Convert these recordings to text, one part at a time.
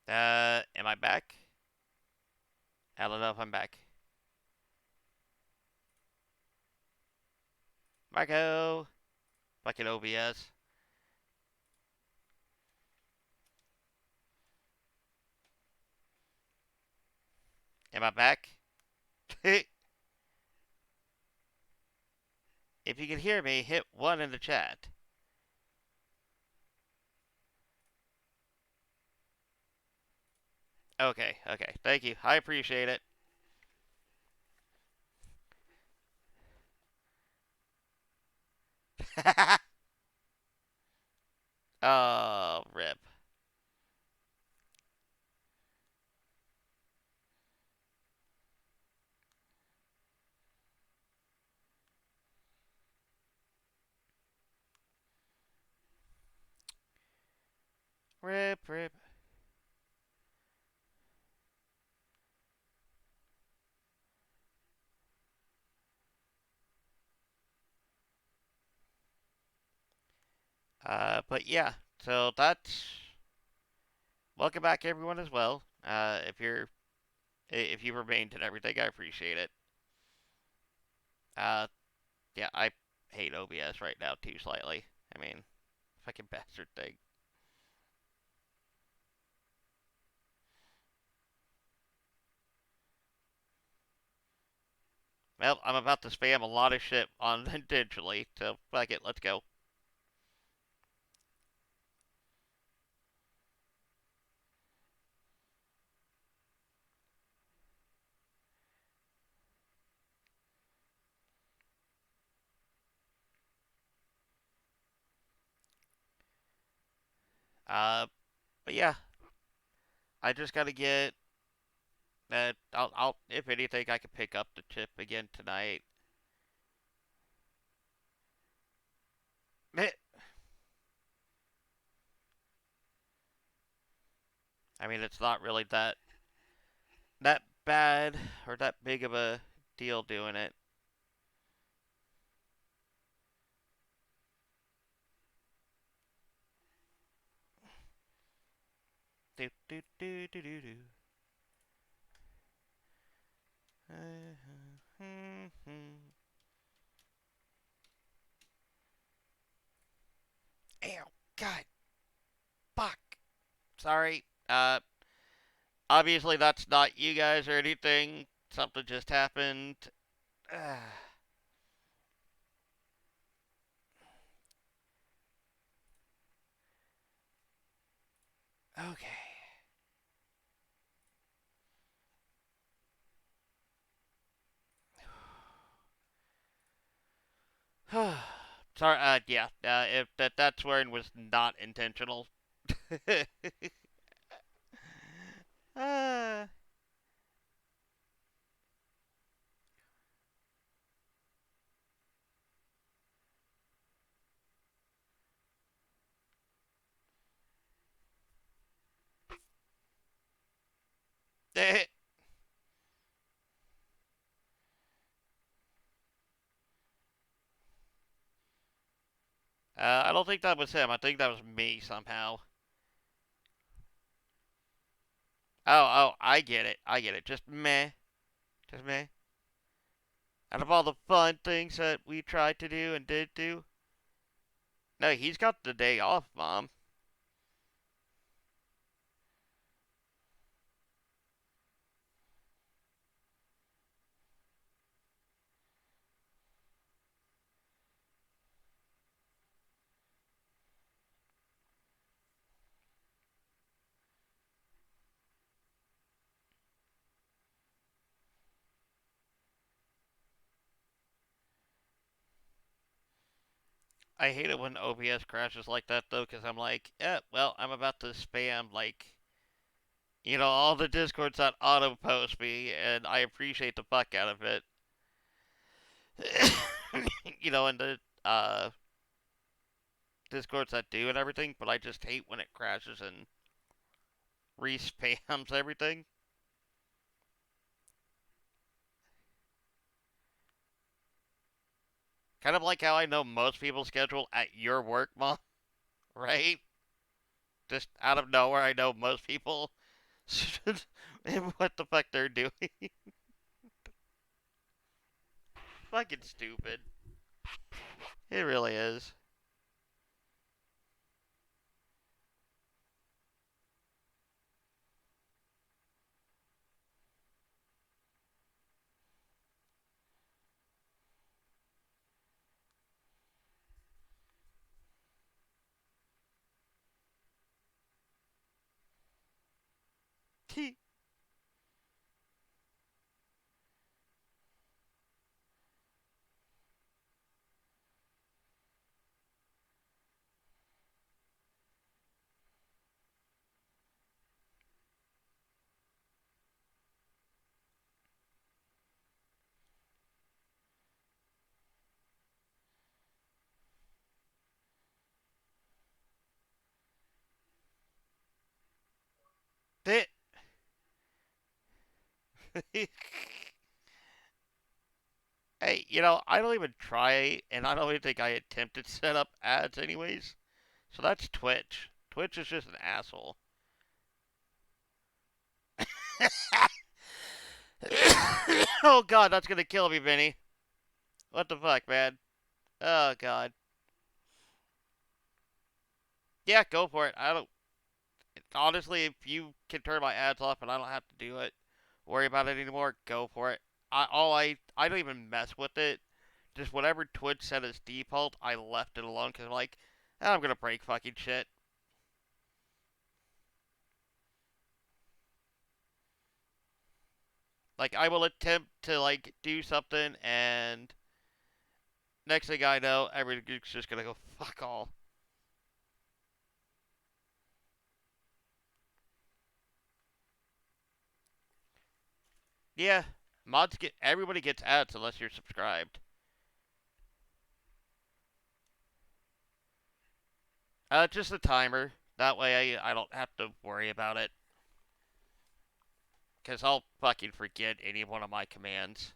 Am I back? I don't know if I'm back. Marco! Fucking OBS. Am I back? If you can hear me, hit 1 in the chat. Okay, okay. Thank you. I appreciate it. Oh, rip. Rip, rip. But yeah, so that's welcome back everyone as well. If you remained and everything, I appreciate it. Uh, yeah, I hate OBS right now too slightly. I mean, fucking bastard thing. Well, I'm about to spam a lot of shit unintentionally, so fuck it, let's go. Uh, but yeah, I just gotta get that. If anything, I could pick up the chip again tonight. I mean, it's not really that bad or that big of a deal doing it. Do do do do do do. Ow! God, fuck. Sorry. Obviously that's not you guys or anything. Something just happened. Okay. Sorry. Yeah. If that swearing was not intentional. uh, I don't think that was him. I think that was me somehow. Oh, I get it. I get it. Just meh. Just meh. Out of all the fun things that we tried to do and did do, no, he's got the day off, Mom. I hate it when OBS crashes like that, though, because I'm like, yeah, well, I'm about to spam, like, all the discords that auto post me, and I appreciate the fuck out of it. And the discords that do and everything, but I just hate when it crashes and respams everything. Kind of like how I know most people's schedule at your work, Mom, right? Just out of nowhere, I know most people. And what the fuck they're doing. Fucking stupid. It really is. They, hey, I don't even try, and I don't even think I attempted to set up ads anyways. So that's Twitch. Twitch is just an asshole. Oh god, that's gonna kill me, Vinny. What the fuck, man? Oh god. Yeah, go for it. I don't. Honestly, if you can turn my ads off and I don't have to do it, worry about it anymore, go for it. I don't even mess with it. Just whatever Twitch set as default, I left it alone because I'm like, I'm gonna break fucking shit. Like I will attempt to like do something, and next thing I know, everything's just gonna go fuck all. Yeah, mods get everybody gets ads unless you're subscribed. Just a timer. That way I don't have to worry about it. Because I'll fucking forget any one of my commands.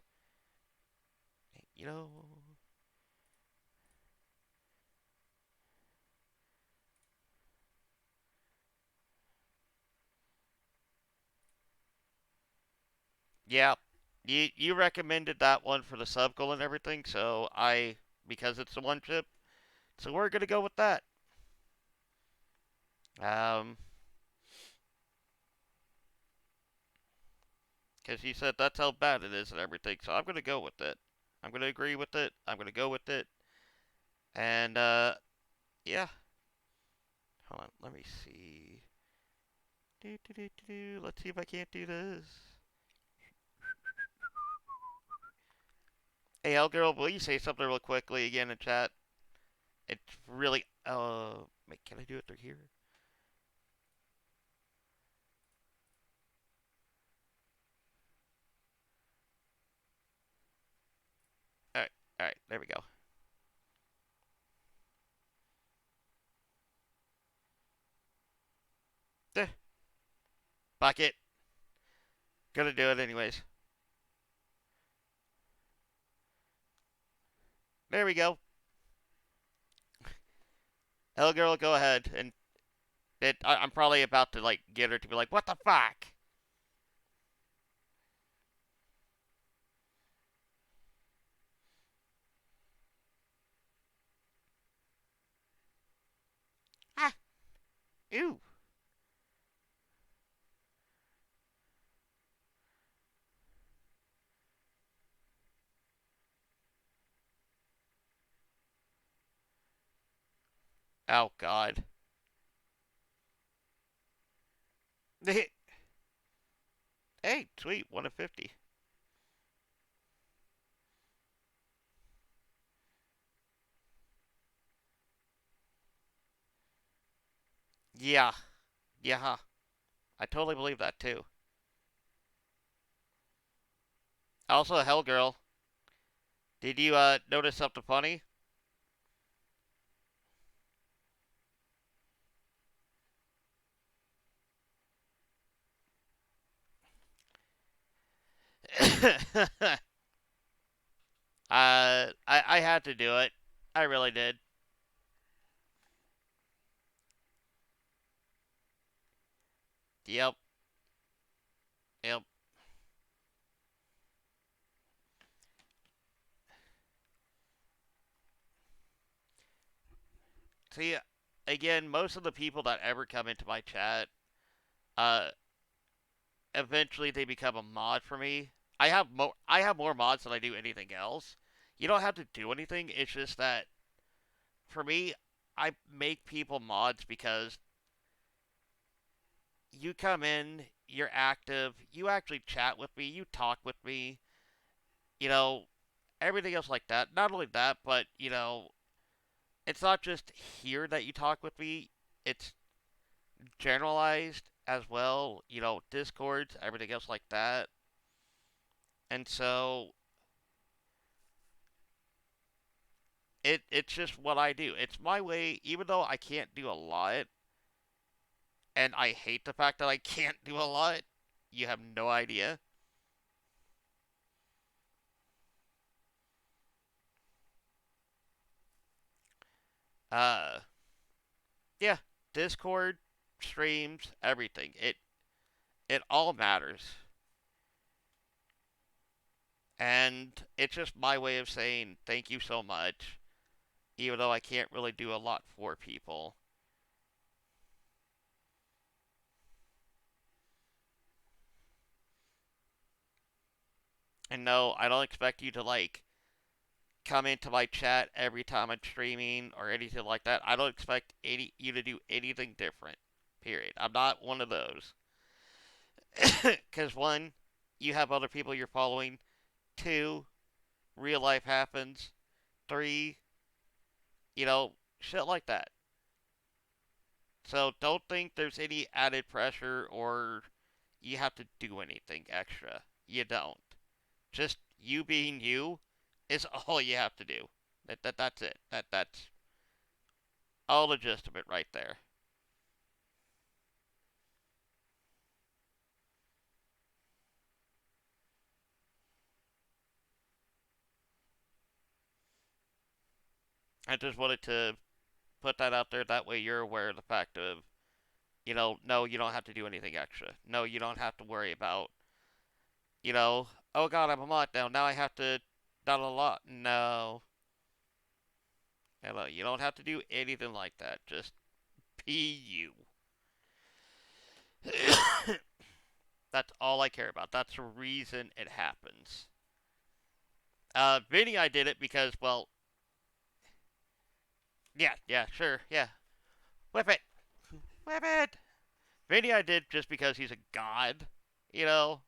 You know. Yeah. You recommended that one for the sub goal and everything, so because it's the one chip, so we're gonna go with that. Um, because he said that's how bad it is and everything, so I'm gonna go with it. I'm gonna agree with it. I'm gonna go with it. And yeah. Hold on, let me see. Let's see if I can't do this. Hey, Hellgirl, will you say something real quickly again in chat? It's really. Wait, can I do it through here? Alright, alright, there we go. Eh, fuck it. Gonna do it anyways. There we go. Hellgirl, go ahead. And I'm probably about to, like, get her to be like, what the fuck? Ah, ew. Oh, God. Hey, sweet, 1 of 50. Yeah, yeah. I totally believe that, too. Also, Hellgirl, did you, notice something funny? I had to do it. I really did. Yep. See, again, most of the people that ever come into my chat, uh, eventually they become a mod for me. I have more mods than I do anything else. You don't have to do anything. It's just that for me, I make people mods because you come in, you're active, you actually chat with me, you talk with me, you know, everything else like that. Not only that, but it's not just here that you talk with me. It's generalized as well. Discords, everything else like that. And so it's just what I do. It's my way, even though I can't do a lot, and I hate the fact that I can't do a lot. You have no idea. Uh, yeah, Discord, streams, everything. It all matters, and it's just my way of saying thank you so much, even though I can't really do a lot for people. And no, I don't expect you to come into my chat every time I'm streaming or anything like that. I don't expect you to do anything different. Period. I'm not one of those. Because one, you have other people you're following. Two, real life happens. Three, shit like that. So don't think there's any added pressure or you have to do anything extra. You don't. Just you being you is all you have to do. That's it. That's all the gist of it right there. I just wanted to put that out there. That way you're aware of the fact of, no, you don't have to do anything extra. No, you don't have to worry about, oh god, I'm a mod now. Now I have to, not a lot. No. Hello, you don't have to do anything like that. Just be you. That's all I care about. That's the reason it happens. Vinny, I did it because, well, yeah, sure, yeah. Whip it! Whip it! Vinny, I did just because he's a god, you know?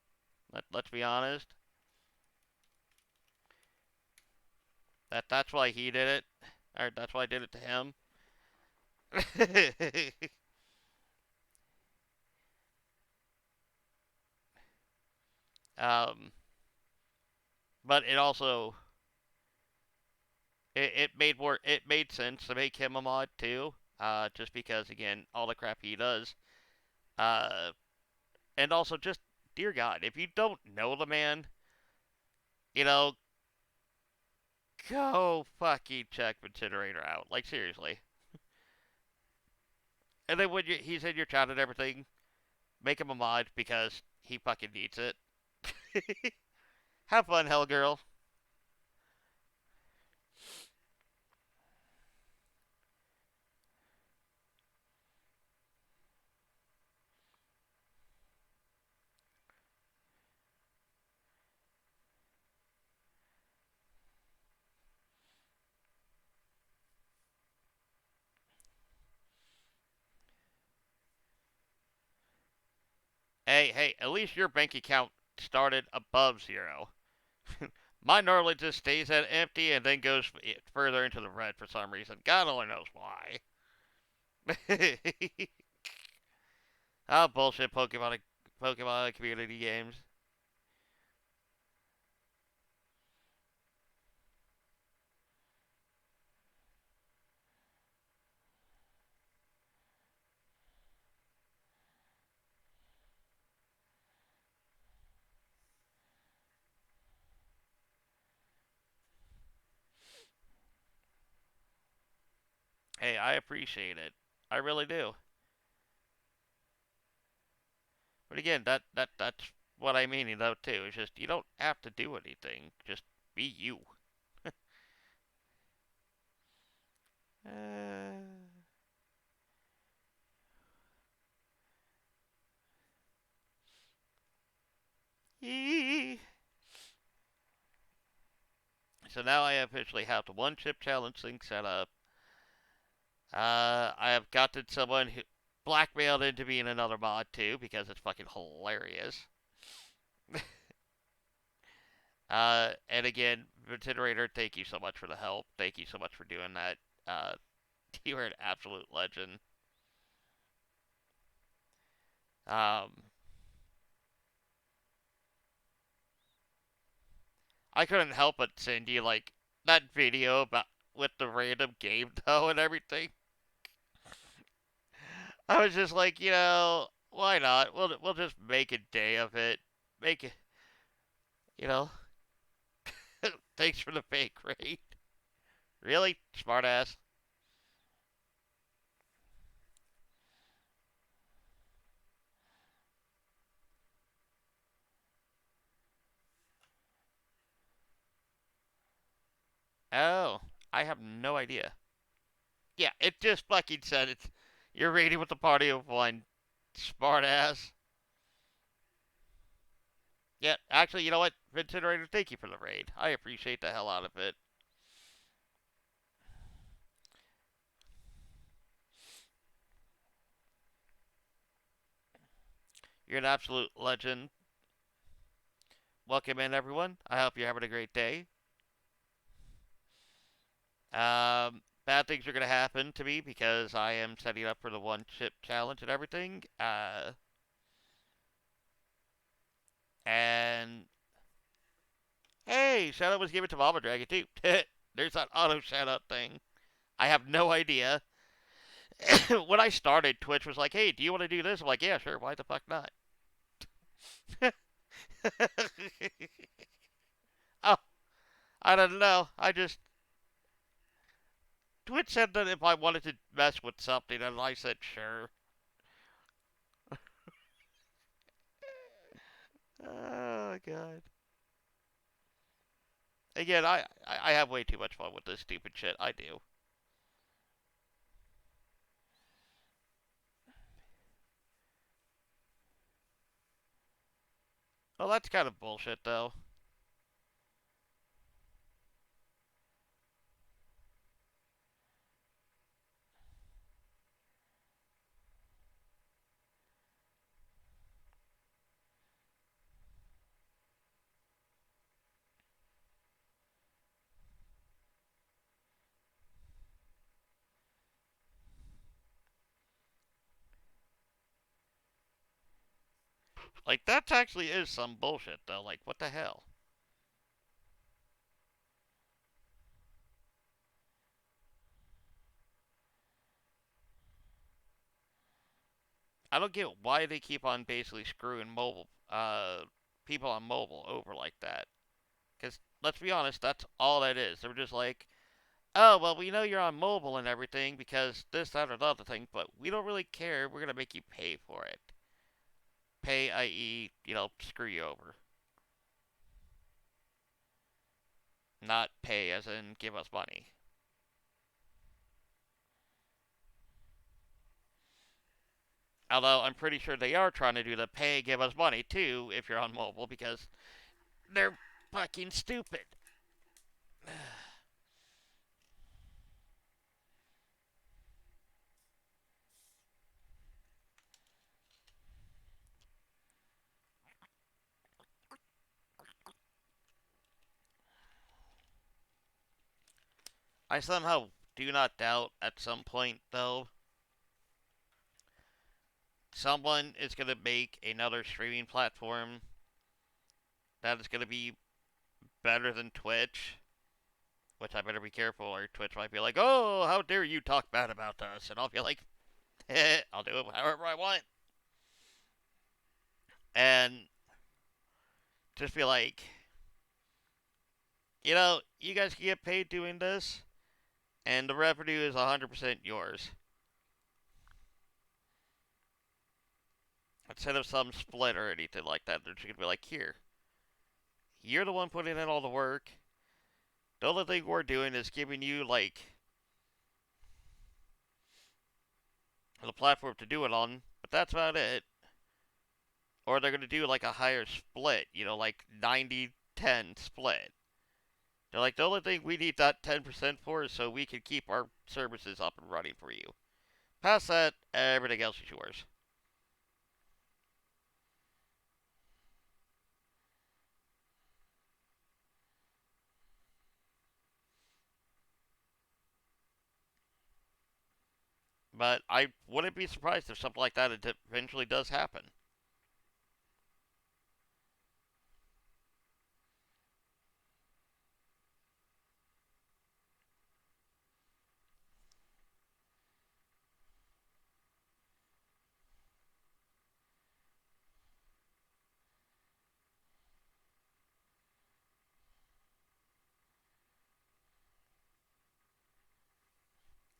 Let's be honest. That's why he did it. Or that's why I did it to him. um, but it also it made sense to make him a mod too. Just because again, all the crap he does. Uh, and also just dear God, if you don't know the man, you know, go fucking check Incinerator out. Like seriously. And then when he's in your chat and everything, make him a mod because he fucking needs it. Have fun, Hell Girl. Hey, at least your bank account started above zero. Mine normally just stays at empty and then goes further into the red for some reason. God only knows why. Oh, bullshit Pokemon community games. Hey, I appreciate it. I really do. But again, that's what I mean though too. It's just you don't have to do anything. Just be you. uh, So now I officially have the one chip challenge thing set up. I have gotten someone who blackmailed into being another mod too because it's fucking hilarious. And again, Incinerator, thank you so much for the help. Thank you so much for doing that. Uh, you are an absolute legend. Um, I couldn't help but send you like that video about with the random game though and everything. I was just like, why not? We'll just make a day of it. Make it, you know. Thanks for the fake raid. Really, smartass. Oh, I have no idea. Yeah, it just fucking said it's. You're raiding with a party of one. Smartass. Yeah, actually, you know what, Incinerator, thank you for the raid. I appreciate the hell out of it. You're an absolute legend. Welcome in, everyone. I hope you're having a great day. Bad things are gonna happen to me because I am setting up for the one chip challenge and everything. And hey, shout out was given to Mama Dragon too. There's that auto shout out thing. I have no idea. When I started, Twitch was like, "Hey, do you want to do this?" I'm like, "Yeah, sure. Why the fuck not?" Oh, I don't know. I just Twitch said that if I wanted to mess with something, and I said sure. Oh god. Again, I have way too much fun with this stupid shit. I do. Well, that's kind of bullshit, though. Like, that actually is some bullshit, though. Like, what the hell? I don't get why they keep on basically screwing people on mobile over like that. Because, let's be honest, that's all that is. They're just like, oh, well, we know you're on mobile and everything because this, that, or the other thing, but we don't really care. We're going to make you pay for it. Pay, i.e., screw you over. Not pay as in give us money. Although I'm pretty sure they are trying to do the pay give us money too if you're on mobile because they're fucking stupid. I somehow do not doubt at some point though someone is going to make another streaming platform that is going to be better than Twitch, which I better be careful or Twitch might be like, "Oh, how dare you talk bad about us?" And I'll be like, "I'll do it however I want." And just be like, you guys can get paid doing this, and the revenue is 100% yours. Instead of some split or anything like that, they're just going to be like, here, you're the one putting in all the work. The only thing we're doing is giving you, like, the platform to do it on, but that's about it. Or they're going to do like a higher split, you know, like 90-10 split. They're like, the only thing we need that 10% for is so we can keep our services up and running for you. Past that, everything else is yours. But I wouldn't be surprised if something like that eventually does happen.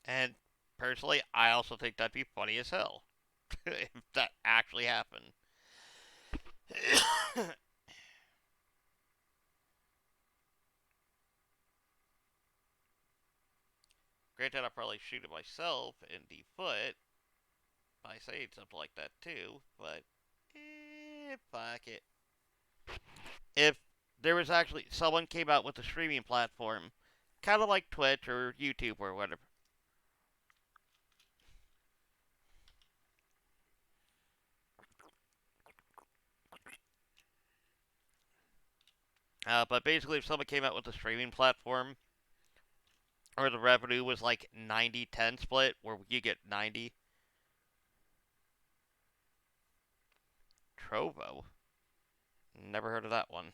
And personally, I also think that'd be funny as hell if that actually happened. Granted, I'll probably shoot it myself in the foot by saying something like that too, but fuck it. If there was actually someone came out with a streaming platform, kind of like Twitch or YouTube or whatever. But basically, if someone came out with a streaming platform or the revenue was like 90-10 split, where you get 90, Trovo. Never heard of that one.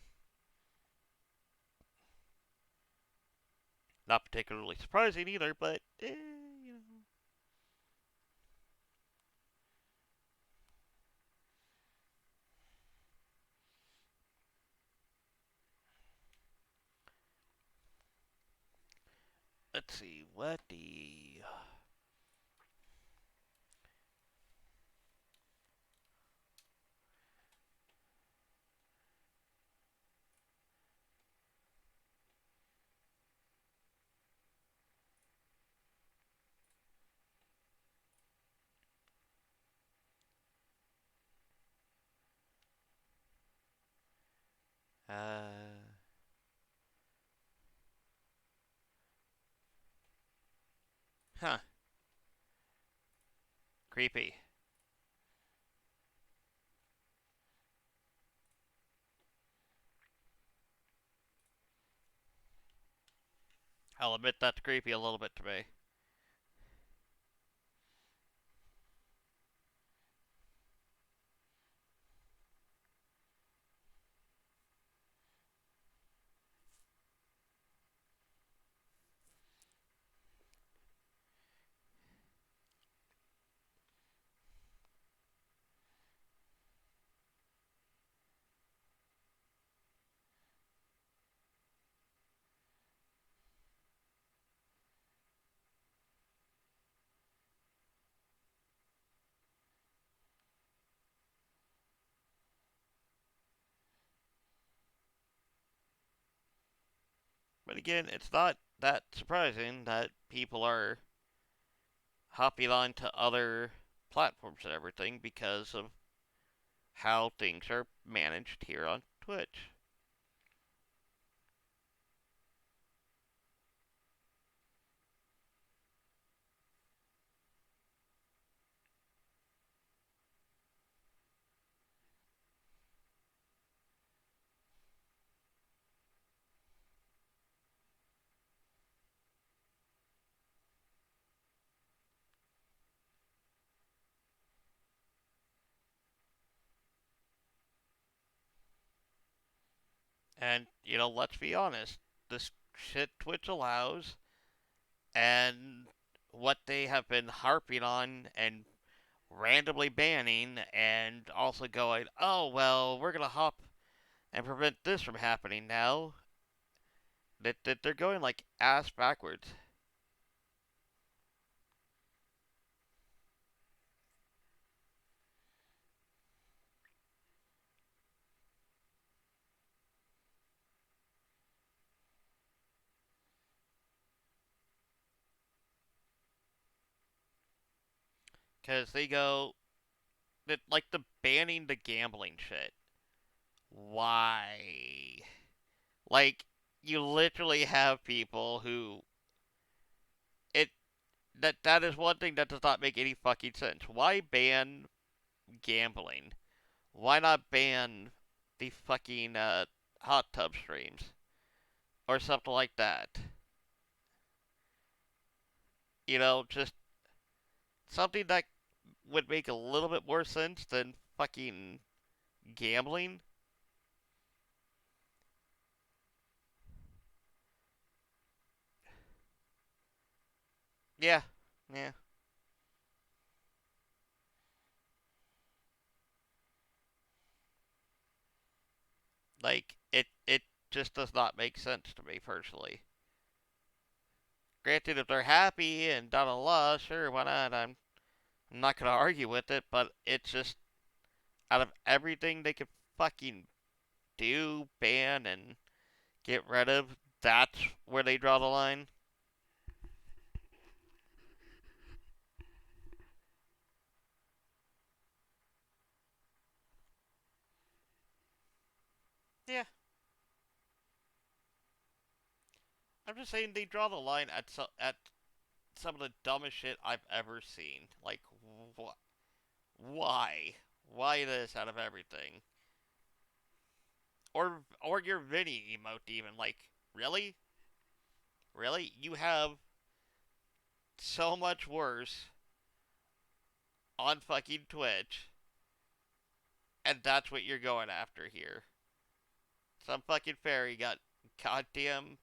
Not particularly surprising either, but you know. Let's see what the uh huh, creepy. I'll admit that's creepy a little bit to me. But again, it's not that surprising that people are hopping on to other platforms and everything because of how things are managed here on Twitch. And, you know, let's be honest, this shit Twitch allows and what they have been harping on and randomly banning and also going, oh, well, we're going to hop and prevent this from happening now, that they're going like ass backwards. Because they go, like the banning the gambling shit. Why? Like, you literally have people who it that is one thing that does not make any fucking sense. Why ban gambling? Why not ban the fucking hot tub streams or something like that? Just something that would make a little bit more sense than fucking gambling. Yeah, yeah. Like it just does not make sense to me personally. Granted, if they're happy and da da da, sure, why not? I'm not gonna argue with it, but it's just out of everything they could fucking do, ban, and get rid of, that's where they draw the line. Yeah, I'm just saying they draw the line at some of the dumbest shit I've ever seen. Like, why? Why this out of everything? Or your Vinny emote even. Like, really? Really? You have so much worse on fucking Twitch, and that's what you're going after here. Some fucking fairy got goddamn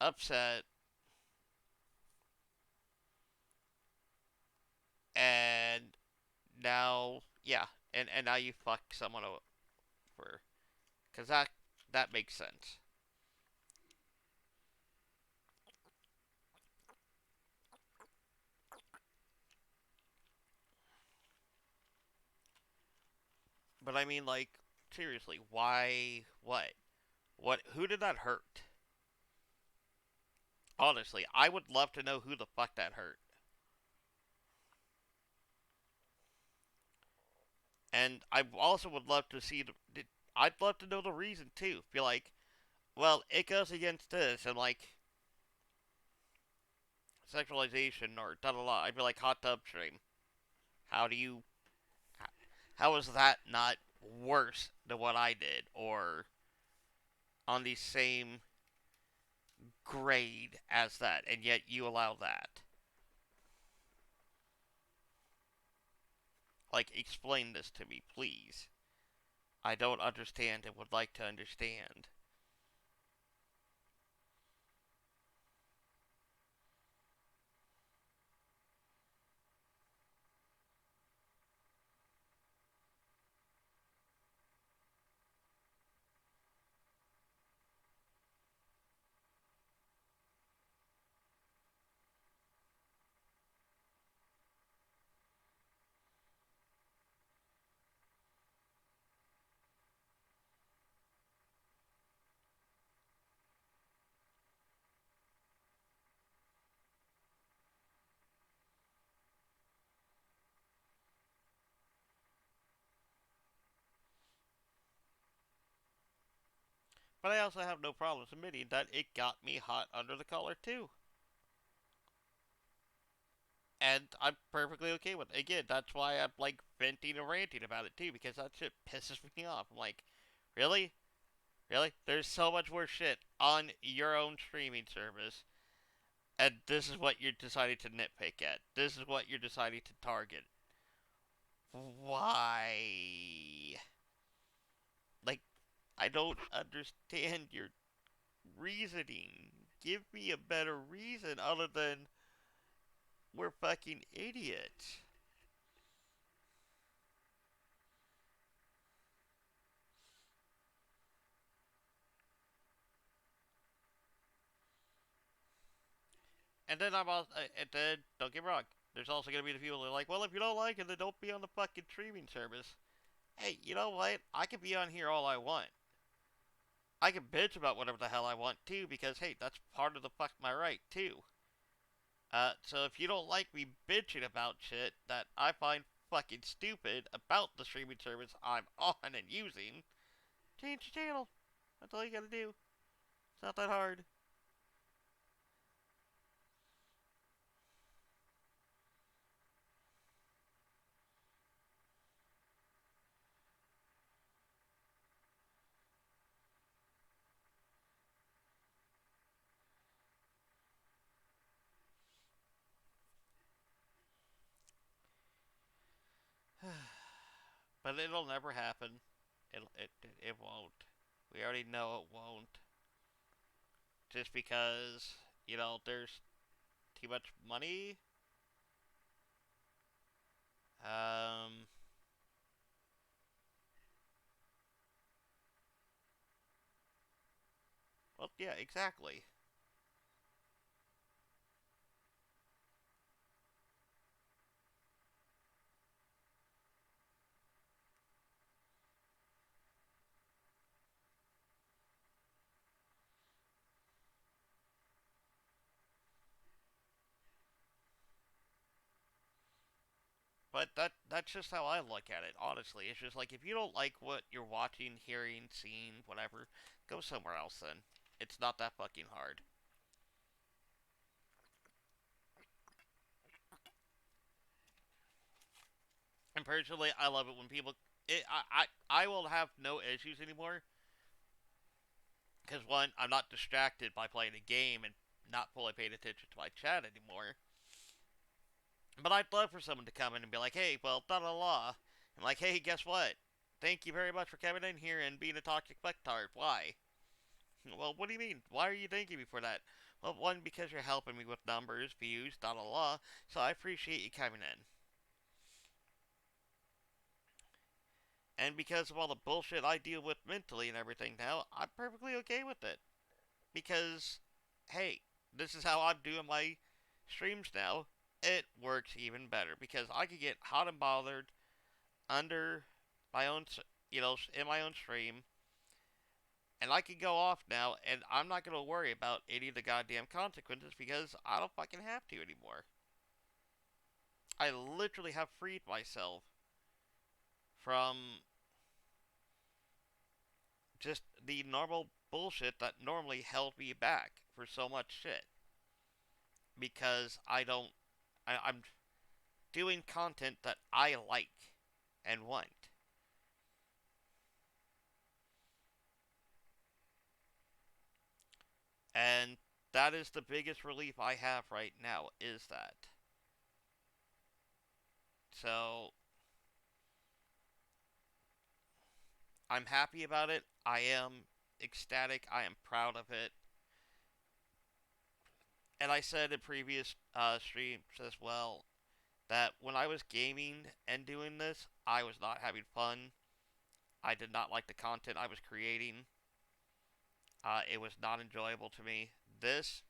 upset, and now, yeah, and now you fuck someone over, cause that makes sense. But I mean, like, seriously, why? What? What? Who did that hurt? Honestly, I would love to know who the fuck that hurt. And I also would love to see I'd love to know the reason too. Be like, well, it goes against this, and like sexualization or da da da. I'd be like, hot tub stream. How do you? How is that not worse than what I did, or on the same grade as that, and yet you allow that? Like, explain this to me, please. I don't understand and would like to understand. But I also have no problems admitting that it got me hot under the collar too. And I'm perfectly okay with it. Again, that's why I'm like venting and ranting about it too, because that shit pisses me off. I'm like, really? Really? There's so much worse shit on your own streaming service, and this is what you're deciding to nitpick at. This is what you're deciding to target. Why? Like, I don't understand your reasoning. Give me a better reason other than we're fucking idiots. And then and then don't get me wrong. There's also gonna be the people that are like, well, if you don't like it, then don't be on the fucking streaming service. Hey, you know what? I can be on here all I want. I can bitch about whatever the hell I want too, because hey, that's part of the fuck my right too. So if you don't like me bitching about shit that I find fucking stupid about the streaming service I'm on and using, change the channel. That's all you gotta do. It's not that hard. But it'll never happen. It won't. We already know it won't. Just because, there's too much money. Um, well, yeah, exactly. But that's just how I look at it, honestly. It's just like if you don't like what you're watching, hearing, seeing, whatever, go somewhere else then. It's not that fucking hard. And personally, I love it when people. I will have no issues anymore because one, I'm not distracted by playing a game and not fully paying attention to my chat anymore. But I'd love for someone to come in and be like, "Hey, well, da da da," and like, "Hey, guess what? Thank you very much for coming in here and being a toxic fucktard. Why?" Well, what do you mean? Why are you thanking me for that? Well, one, because you're helping me with numbers, views, da da da. So I appreciate you coming in. And because of all the bullshit I deal with mentally and everything now, I'm perfectly okay with it. Because, hey, this is how I'm doing my streams now. It works even better because I can get hot and bothered under my own, in my own stream, and I can go off now, and I'm not gonna worry about any of the goddamn consequences because I don't fucking have to anymore. I literally have freed myself from just the normal bullshit that normally held me back for so much shit because I don't. I'm doing content that I like and want. And that is the biggest relief I have right now is that. So I'm happy about it. I am ecstatic. I am proud of it. And I said in previous streams as well that when I was gaming and doing this, I was not having fun. I did not like the content I was creating. It was not enjoyable to me. This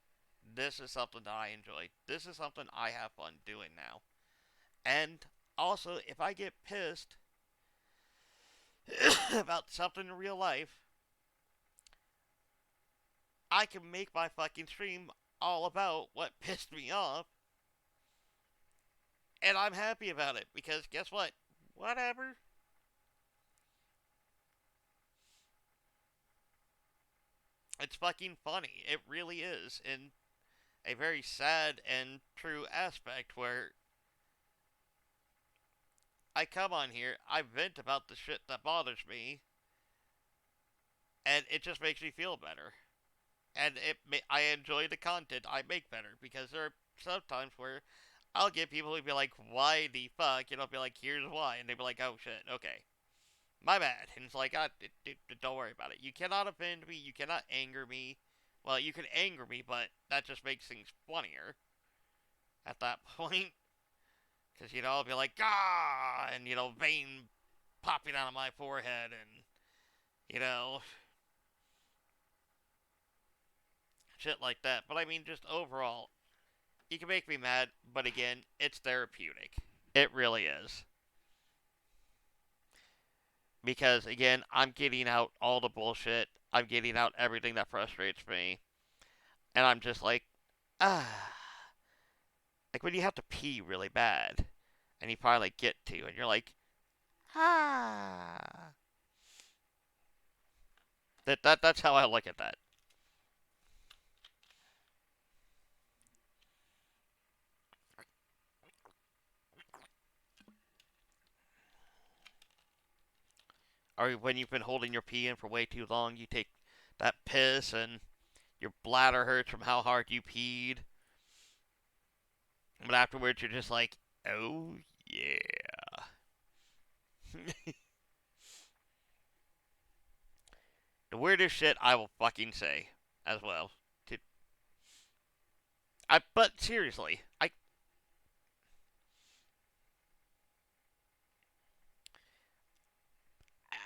is something that I enjoy. This is something I have fun doing now. And also, if I get pissed about something in real life, I can make my fucking stream all about what pissed me off, and I'm happy about it because guess what? Whatever. It's fucking funny. It really is in a very sad and true aspect where I come on here, I vent about the shit that bothers me, and it just makes me feel better. And I enjoy the content I make better because there are sometimes where I'll get people who be like, "Why the fuck?" And I'll be like, "Here's why," and they'll be like, "Oh shit, okay, my bad." And it's like, don't worry about it. You cannot offend me. You cannot anger me. Well, you can anger me, but that just makes things funnier at that point. Because, I'll be like, ah, and, vein popping out of my forehead, and, you know, shit like that. But I mean, just overall, you can make me mad, but again, it's therapeutic. It really is. Because, again, I'm getting out all the bullshit. I'm getting out everything that frustrates me. And I'm just like, ah. Like when you have to pee really bad. and you finally get to, and you're like, ah. That's how I look at that. Or when you've been holding your pee in for way too long, you take that piss and your bladder hurts from how hard you peed. But afterwards, you're just like, oh yeah. The weirdest shit I will fucking say as well. But seriously,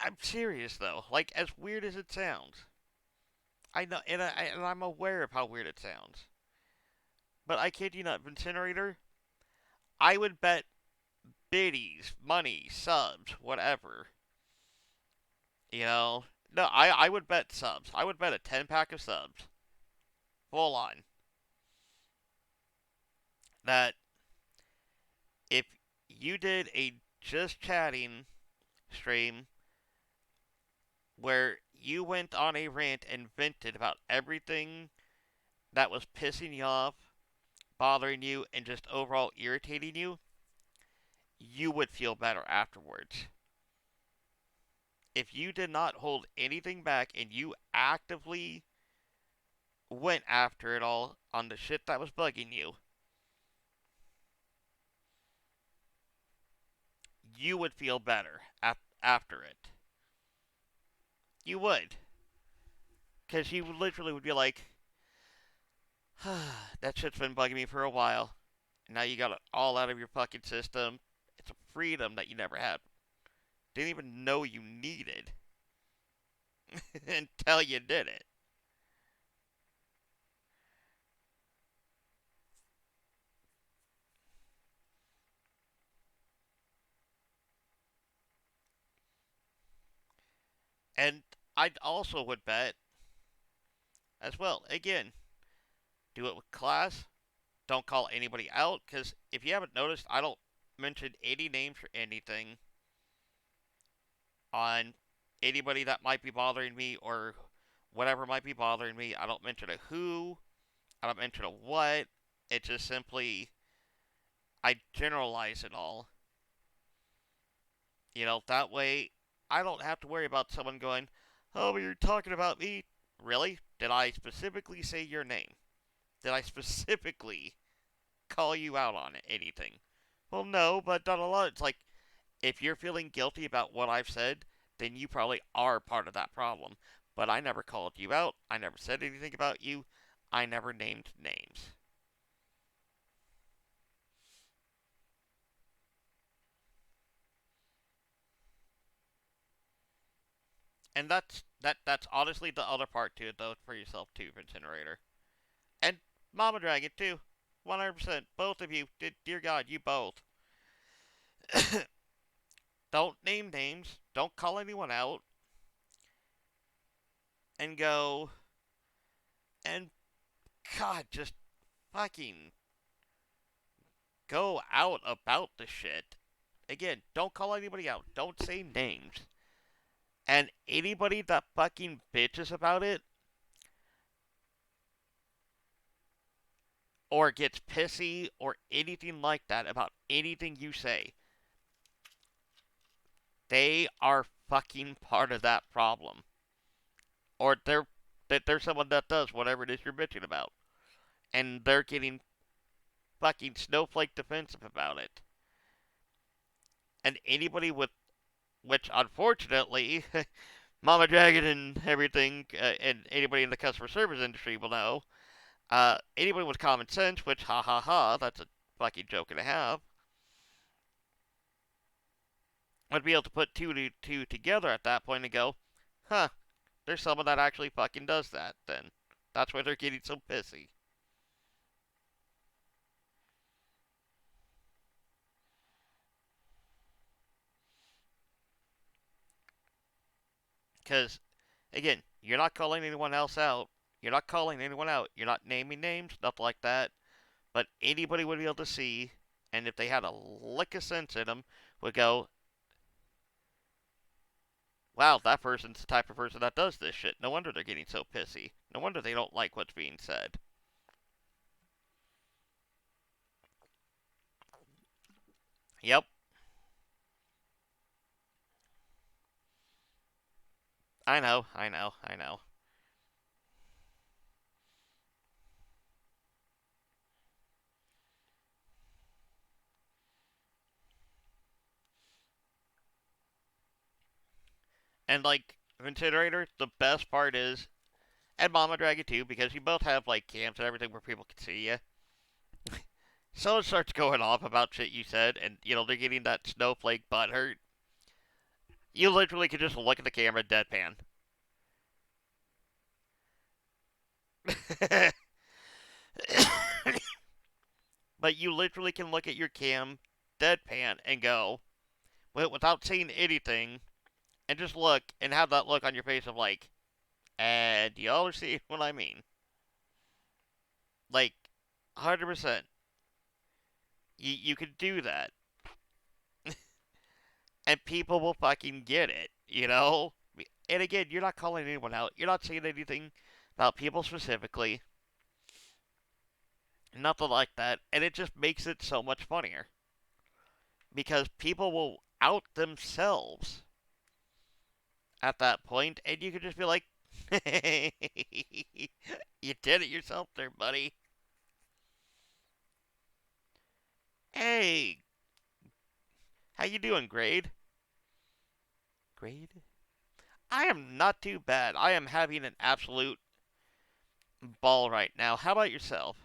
I'm serious though. Like as weird as it sounds, I know, and I'm aware of how weird it sounds. But I kid you not, Incinerator, I would bet biddies, money, subs, whatever. You know, no, I would bet subs. I would bet a 10 pack of subs, full on, that if you did a just chatting stream where you went on a rant and vented about everything that was pissing you off, bothering you, and just overall irritating you, you would feel better afterwards. If you did not hold anything back and you actively went after it all on the shit that was bugging you, you would feel better after it. You would. Because you literally would be like, that shit's been bugging me for a while. And now you got it all out of your fucking system. It's a freedom that you never had. Didn't even know you needed until you did it. And I also would bet as well. Again, do it with class. Don't call anybody out because if you haven't noticed, I don't mention any names or anything on anybody that might be bothering me or whatever might be bothering me. I don't mention a who. I don't mention a what. It's just simply I generalize it all. That way I don't have to worry about someone going, "Oh, but you're talking about me." Really? Did I specifically say your name? Did I specifically call you out on anything? Well, no, but not a lot. It's like, if you're feeling guilty about what I've said, then you probably are part of that problem. But I never called you out. I never said anything about you. I never named names. And that's honestly the other part to it though for yourself too, Incinerator. And Mama Dragon too. 100%. Both of you. Dear God, you both. Don't name names. Don't call anyone out. And go and God, just fucking go out about the shit. Again, don't call anybody out. Don't say names. And anybody that fucking bitches about it or gets pissy or anything like that about anything you say, they are fucking part of that problem. Or they're someone that does whatever it is you're bitching about. And they're getting fucking snowflake defensive about it. And anybody with which unfortunately Mama Dragon and everything, and anybody in the customer service industry will know. Anybody with common sense, which ha ha ha, that's a fucking joke and a half, would be able to put two to two together at that point and go, huh, there's someone that actually fucking does that. Then that's why they're getting so pissy. Because again, you're not calling anyone else out. You're not calling anyone out. You're not naming names, nothing like that. But anybody would be able to see and if they had a lick of sense in them, would go, wow, that person's the type of person that does this shit. No wonder they're getting so pissy. No wonder they don't like what's being said. Yep, I know, I know, I know. And like Incinerator, the best part is, and Mama Dragon too, because you both have like cams and everything where people can see you. Someone starts going off about shit you said, and they're getting that snowflake butt hurt. You literally can just look at the camera deadpan. But you literally can look at your cam deadpan and go, without saying anything, and just look and have that look on your face of like, and y'all are seeing what I mean. Like, 100%. You could do that, and people will fucking get it. And again, you're not calling anyone out. You're not saying anything about people specifically. Nothing like that. And it just makes it so much funnier. Because people will out themselves at that point, and you can just be like, you did it yourself there, buddy. Hey, how you doing, Grade? Grade? I am not too bad. I am having an absolute ball right now. How about yourself?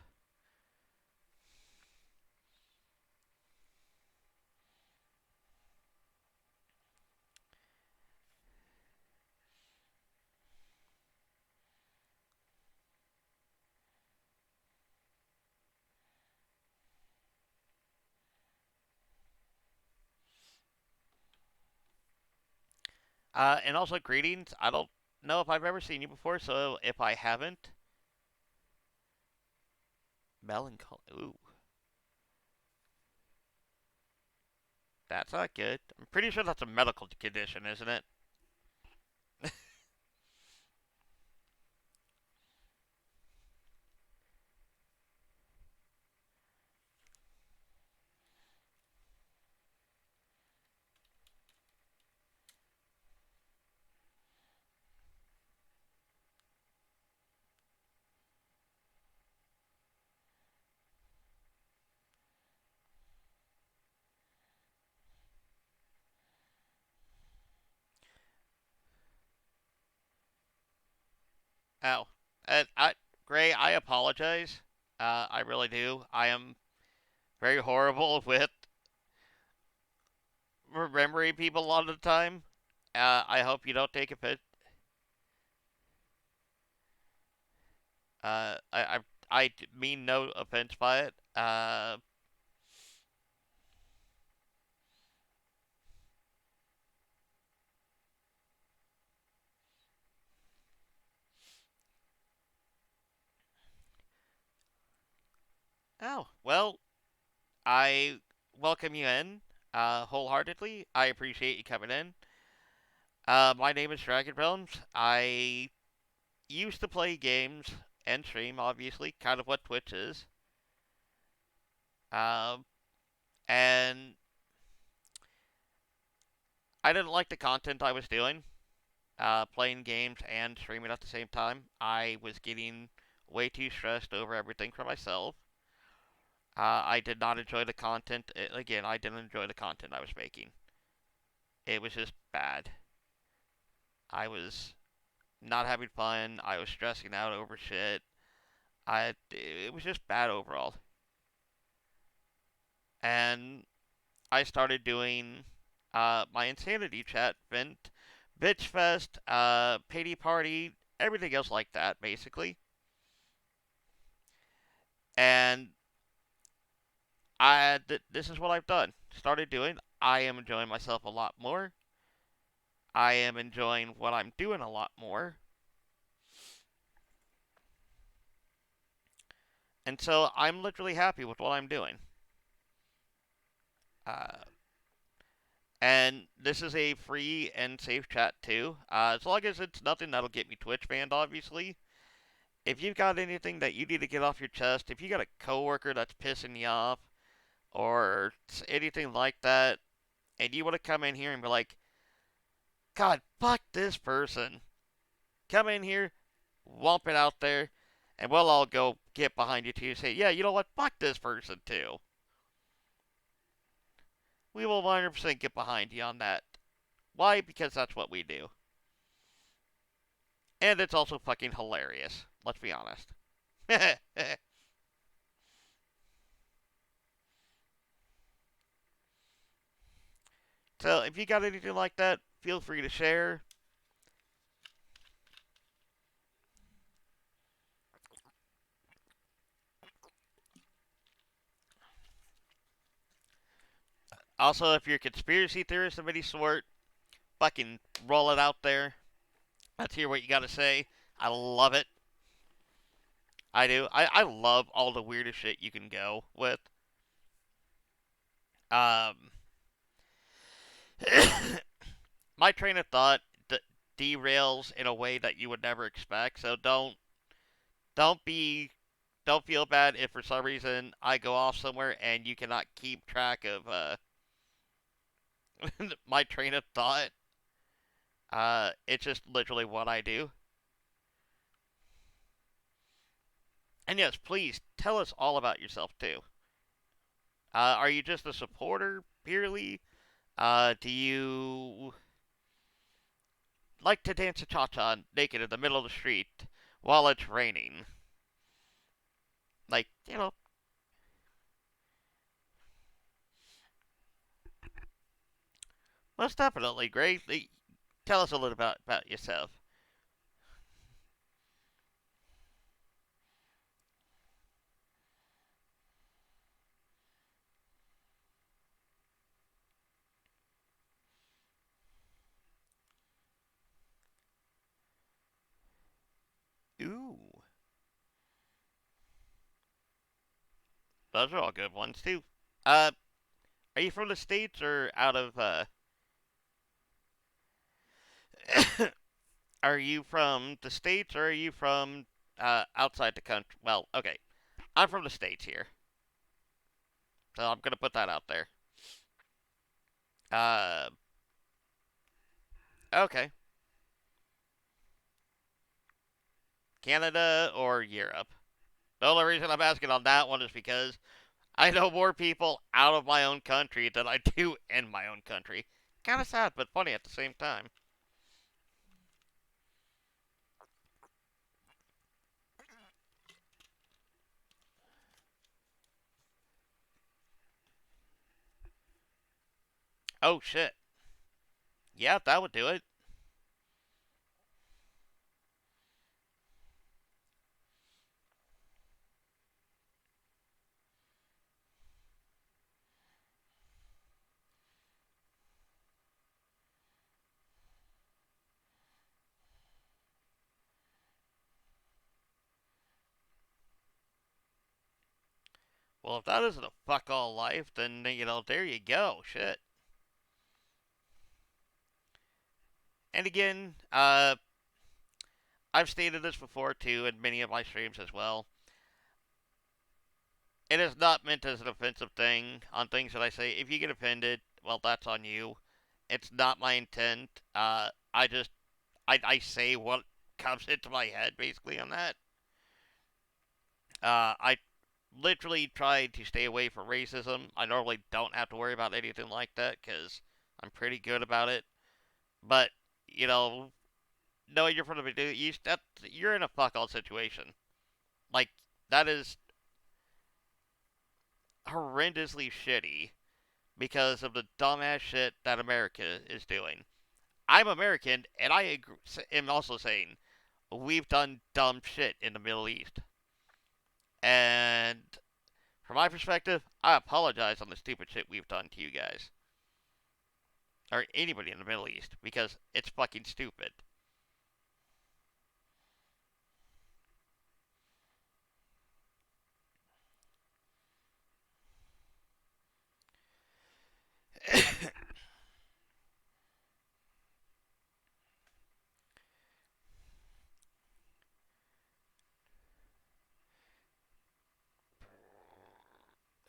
And also, greetings. I don't know if I've ever seen you before, so if I haven't, melancholy. Ooh, that's not good. I'm pretty sure that's a medical condition, isn't it? Oh, Gray, I apologize. I really do. I am very horrible with remembering people a lot of the time. I hope you don't take offense. I mean no offense by it. Oh, well, I welcome you in wholeheartedly. I appreciate you coming in. My name is Dragon Realms. I used to play games and stream, obviously, kind of what Twitch is. Um, and I didn't like the content I was doing, playing games and streaming at the same time. I was getting way too stressed over everything for myself. I did not enjoy the content. Again, I didn't enjoy the content I was making. It was just bad. I was not having fun. I was stressing out over shit. It was just bad overall. And I started doing my insanity chat vent, bitch fest, pity party, everything else like that, basically. And this is what I've done. Started doing. I am enjoying myself a lot more. I am enjoying what I'm doing a lot more. And so I'm literally happy with what I'm doing. Uh, and this is a free and safe chat too. As long as it's nothing that'll get me Twitch banned, obviously. If you've got anything that you need to get off your chest, if you got a coworker that's pissing you off, or anything like that, and you want to come in here and be like, God, fuck this person. Come in here, whomp it out there, and we'll all go get behind you too. Say, yeah, you know what? Fuck this person too. We will 100% get behind you on that. Why? Because that's what we do. And it's also fucking hilarious. Let's be honest. So if you got anything like that, feel free to share. Also, if you're a conspiracy theorist of any sort, fucking roll it out there. Let's hear what you got to say. I love it. I do. I love all the weirdest shit you can go with. Um, my train of thought derails in a way that you would never expect. So don't be don't feel bad if for some reason I go off somewhere and you cannot keep track of my train of thought. It's just literally what I do. And yes, please tell us all about yourself too. Are you just a supporter purely? Do you like to dance a cha-cha naked in the middle of the street while it's raining? Like, most definitely, great. Tell us a little about yourself. Ooh, those are all good ones too. Uh, are you from the states or out of? Are you from the states or are you from outside the country? Well, okay, I'm from the states here, so I'm gonna put that out there. Uh, okay, Canada or Europe? The only reason I'm asking on that one is because I know more people out of my own country than I do in my own country. Kind of sad, but funny at the same time. Oh shit. Yeah, that would do it. Well, if that isn't a fuck all life, then there you go. Shit. And again, I've stated this before too in many of my streams as well. It is not meant as an offensive thing on things that I say. If you get offended, well, that's on you. It's not my intent. I say what comes into my head basically on that. I literally try to stay away from racism. I normally don't have to worry about anything like that because I'm pretty good about it. But you know, knowing you're from the Middle East, you're in a fuck all situation. Like that is horrendously shitty because of the dumbass shit that America is doing. I'm American, and am also saying we've done dumb shit in the Middle East. And from my perspective, I apologize on the stupid shit we've done to you guys. Or anybody in the Middle East, because it's fucking stupid.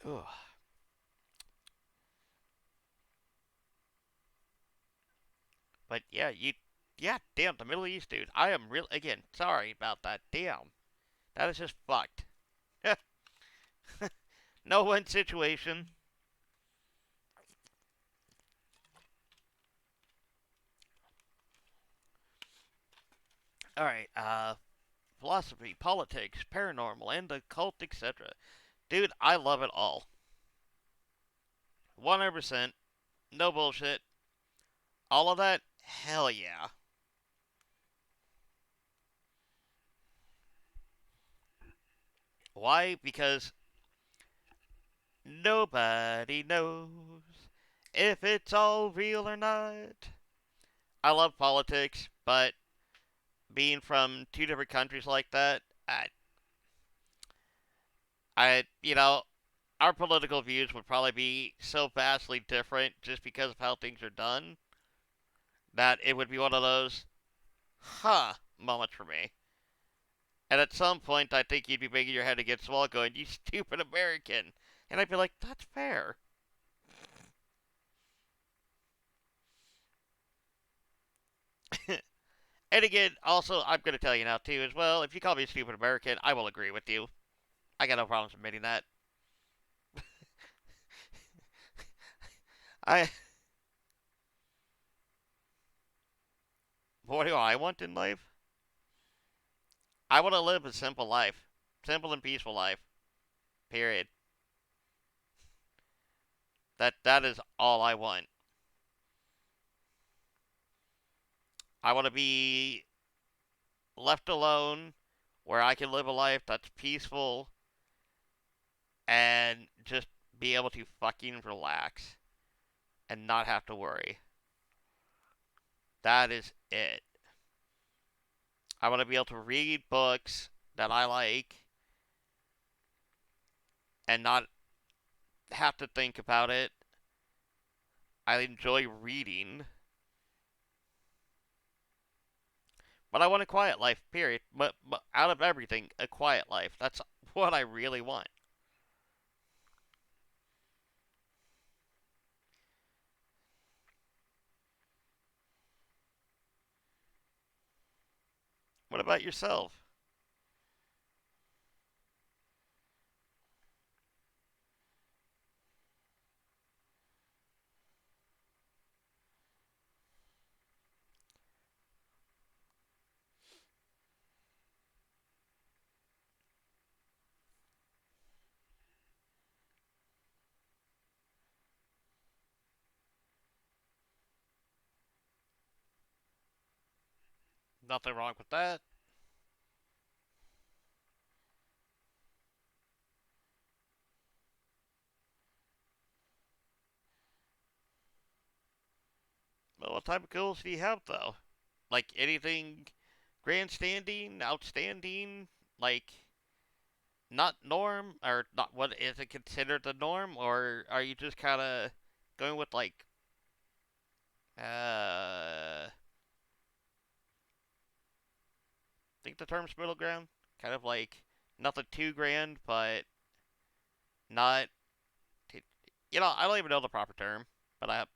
Ugh. But yeah, yeah, damn, the Middle East, dude. I am real, again, sorry about that. Damn. That is just fucked. No win situation. Alright, philosophy, politics, paranormal, and the cult, etc. Dude, I love it all. 100%. No bullshit. All of that? Hell yeah. Why? Because nobody knows if it's all real or not. I love politics, but being from two different countries like that, our political views would probably be so vastly different just because of how things are done that it would be one of those, huh, moments for me. And at some point, I think you'd be banging your head against the wall going, you stupid American. And I'd be like, that's fair. And again, also, I'm going to tell you now, too, as well, if you call me a stupid American, I will agree with you. I got no problems admitting that. I, what do I want in life? I want to live a simple life. Simple and peaceful life. Period. That is all I want. I want to be left alone where I can live a life that's peaceful and just be able to fucking relax and not have to worry. That is it. I want to be able to read books that I like and not have to think about it. I enjoy reading, but I want a quiet life, period. But out of everything, a quiet life. That's what I really want. What about yourself? Nothing wrong with that. Well, what type of goals do you have, though? Like anything grandstanding, outstanding, like not norm, or not what is it considered the norm, or are you just kind of going with like, I think the term's middle ground? Kind of like nothing too grand, but not, I don't even know the proper term, but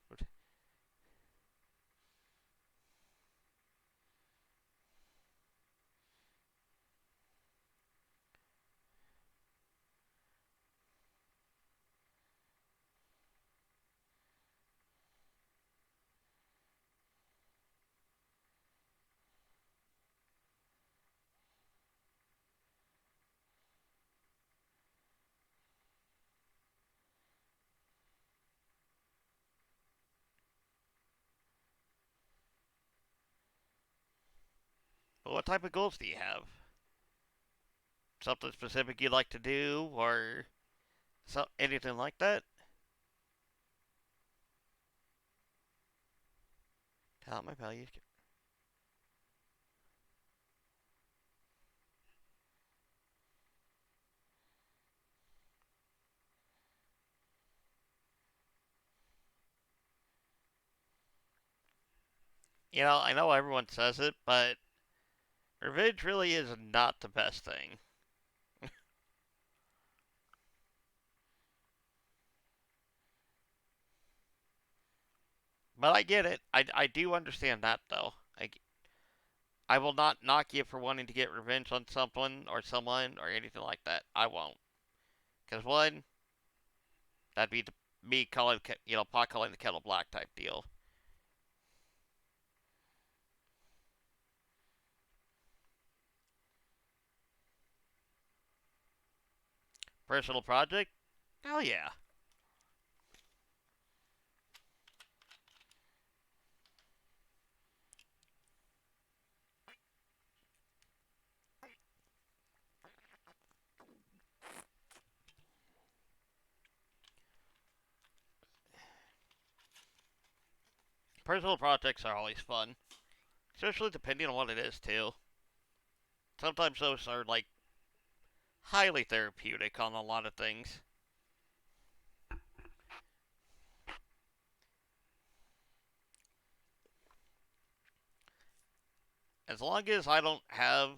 what type of goals do you have? Something specific you'd like to do, or anything like that? Tell my values. I know everyone says it, but revenge really is not the best thing. But I get it. I do understand that though. I will not knock you for wanting to get revenge on someone or anything like that. I won't. Because one, that'd be me calling pot calling the kettle black type deal. Personal project? Hell yeah. Personal projects are always fun, especially depending on what it is too. Sometimes those are like highly therapeutic on a lot of things. As long as I don't have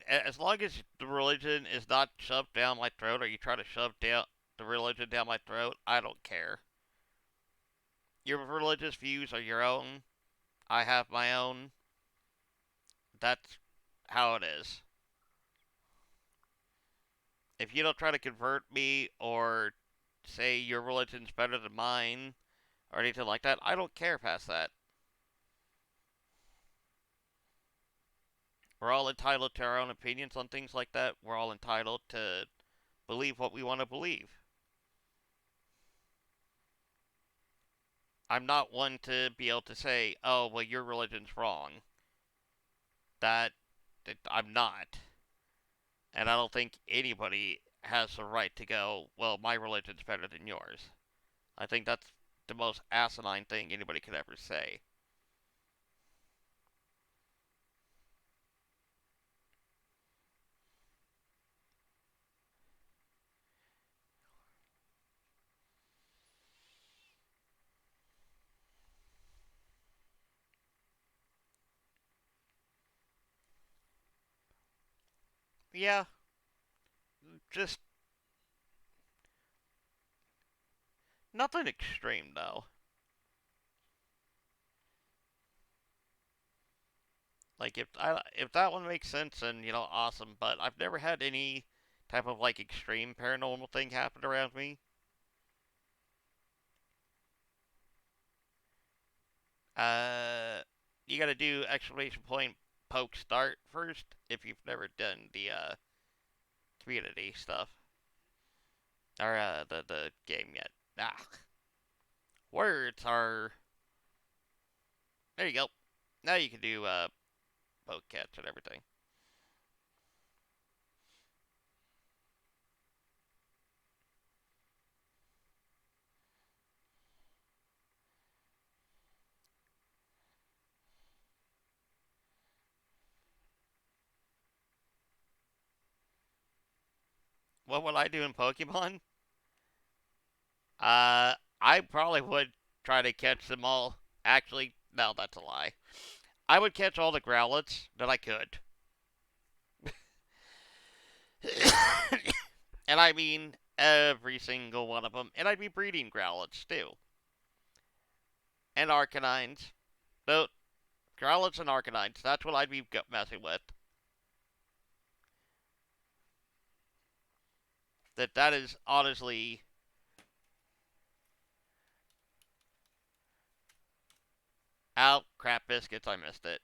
as long as the religion is not shoved down my throat or you try to shove down the religion down my throat, I don't care. Your religious views are your own. I have my own. That's how it is. If you don't try to convert me or say your religion's better than mine or anything like that, I don't care past that. We're all entitled to our own opinions on things like that. We're all entitled to believe what we want to believe. I'm not one to be able to say, "Oh, well, your religion's wrong." That, that I'm not, and I don't think anybody has the right to go, "Well, my religion's better than yours." I think that's the most asinine thing anybody could ever say. Yeah, just nothing extreme though. Like if that one makes sense, then awesome. But I've never had any type of like extreme paranormal thing happen around me. Uh, you gotta do exclamation point poke start first if you've never done the community stuff or the game yet. Ah, words are there. You go. Now you can do poke catch and everything. What would I do in Pokemon? I probably would try to catch them all. Actually, no, that's a lie. I would catch all the Growlits that I could. And I mean every single one of them. And I'd be breeding Growlits too. And Arcanines. Both Growlits and Arcanines. That's what I'd be messing with. That is honestly. Out crap biscuits, I missed it.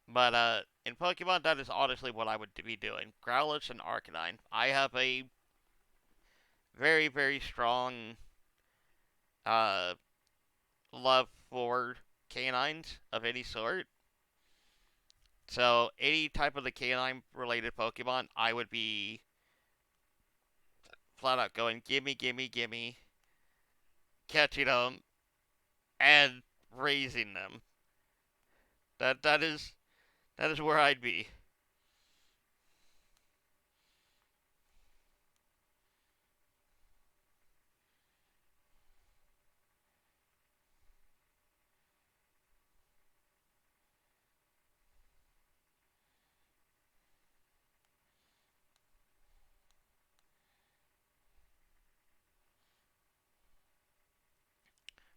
But in Pokemon, that is honestly what I would be doing. Growlithe and Arcanine. I have a very, very strong uh, love for canines of any sort. So any type of the canine related Pokemon, I would be flat out going gimme, gimme, gimme, catching them and raising them. That is where I'd be.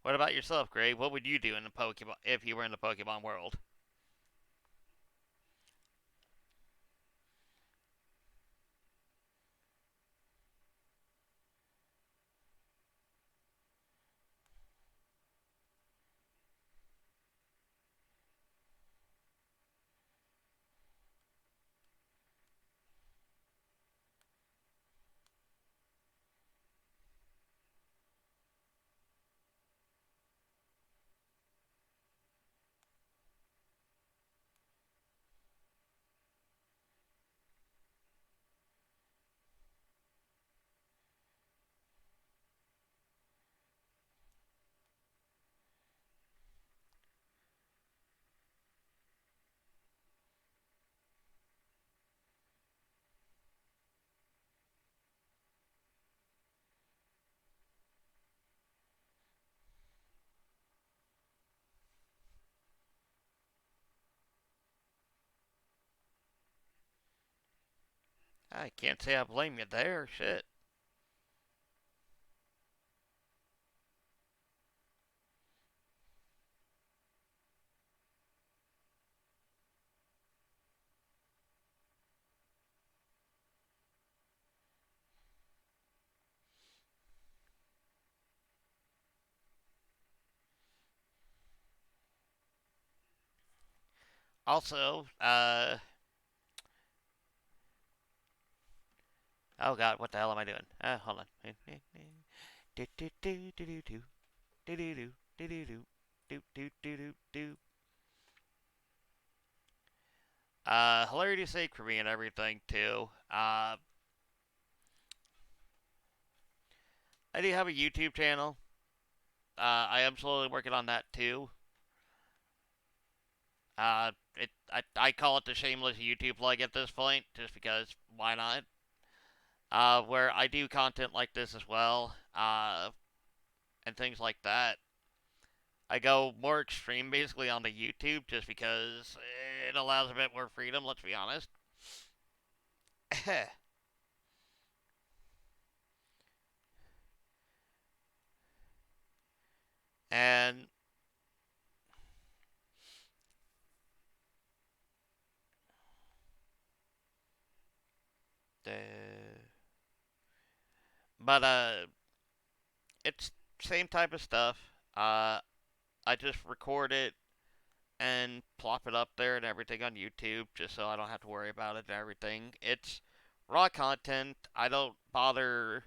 What about yourself, Gray? What would you do in the Pokemon if you were in the Pokemon world? I can't say I blame you there. Shit. Also, oh god, what the hell am I doing? Hold on. Do do do do do do do do do do do do do do do do. Hilarity sake for me and everything too. I do have a YouTube channel. I am slowly working on that too. I call it the shameless YouTube plug at this point, just because why not? Where I do content like this as well, and things like that. I go more extreme basically on the YouTube just because it allows a bit more freedom. Let's be honest. and uh, but it's same type of stuff. I just record it and plop it up there and everything on YouTube just so I don't have to worry about it and everything. It's raw content. I don't bother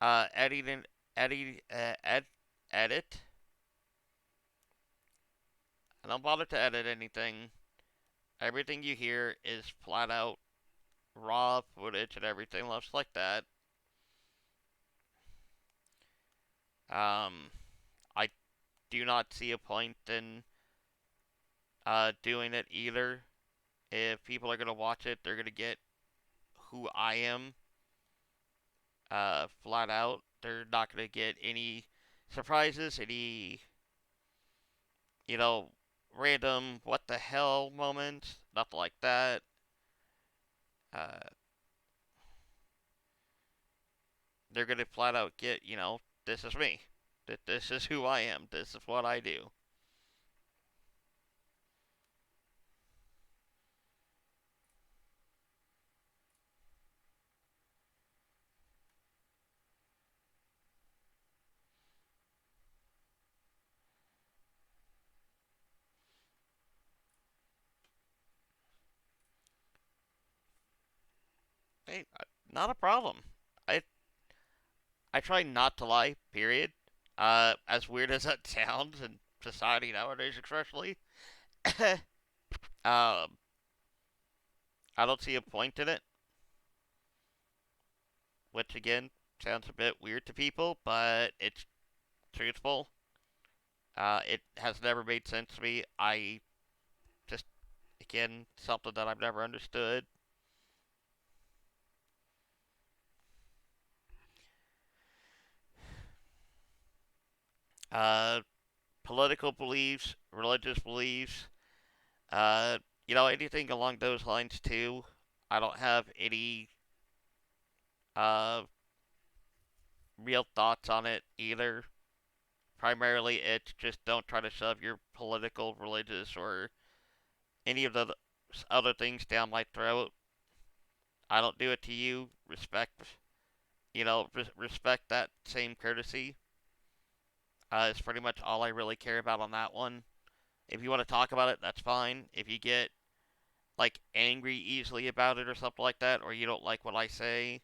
editing, edit, edit. I don't bother to edit anything. Everything you hear is flat out raw footage and everything else like that. Um, I do not see a point in doing it either. If people are gonna watch it, they're gonna get who I am, flat out. They're not gonna get any surprises, any you know random what the hell moments, nothing like that. Uh, they're gonna flat out get this is me, that this is who I am, this is what I do. Hey, not a problem. I I try not to lie. Period. As weird as that sounds in society nowadays, especially, um, I don't see a point in it. Which again sounds a bit weird to people, but it's truthful. It has never made sense to me. I just again something that I've never understood. Uh, Political beliefs, religious beliefs, uh, anything along those lines too. I don't have any uh real thoughts on it either. primarily it's just don't try to shove your political, religious, or any of the other things down my throat. I don't do it to you. Respect that same courtesy. Is pretty much all I really care about on that one. If you want to talk about it, that's fine. If you get like angry easily about it or something like that, or you don't like what I say,